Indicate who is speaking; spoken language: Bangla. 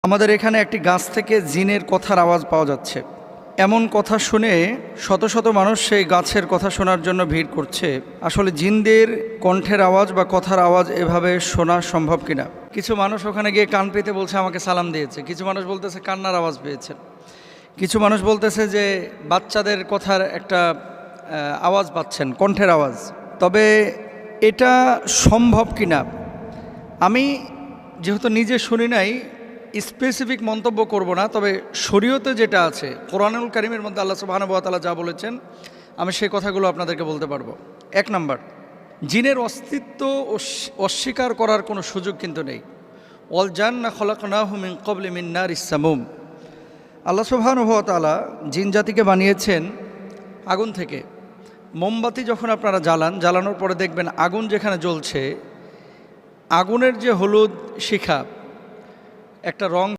Speaker 1: আমাদের এখানে একটি গাছ থেকে জিনের কথার আওয়াজ পাওয়া যাচ্ছে। এমন কথা শুনে শত শত মানুষ সেই গাছের কথা শোনার জন্য ভিড় করছে। আসলে জিনদের কণ্ঠের আওয়াজ বা কথার আওয়াজ এভাবে শোনা সম্ভব কিনা? কিছু মানুষ ওখানে গিয়ে কান পেতে বলছে আমাকে সালাম দিয়েছে, কিছু মানুষ বলতেছে কান্নার আওয়াজ পেয়েছেন, কিছু মানুষ বলতেছে যে বাচ্চাদের কথার একটা আওয়াজ পাচ্ছেন, কণ্ঠের আওয়াজ। তবে এটা সম্ভব কিনা আমি যেহেতু নিজে শুনি নাই, স্পেসিফিক মন্তব্য করব না। তবে শরীয়তে যেটা আছে, কোরআনুল কারীমের মধ্যে আল্লাহ সুবহানাহু ওয়া তাআলা যা বলেছেন আমি সেই কথাগুলো আপনাদেরকে বলতে পারবো। 1 নাম্বার, জিনের অস্তিত্ব অস্বীকার করার কোনো সুযোগ কিন্তু নেই। ওয়াল জান্না খলাকনাহু মিন ক্বাবলি মিন নারিস সামুম। আল্লাহ সুবহানাহু ওয়া তাআলা জিন জাতিকে বানিয়েছেন আগুন থেকে। মোমবাতি যখন আপনারা জ্বালানোর পরে দেখবেন আগুন যেখানে জ্বলছে, আগুনের যে হলুদ শিখা একটা রং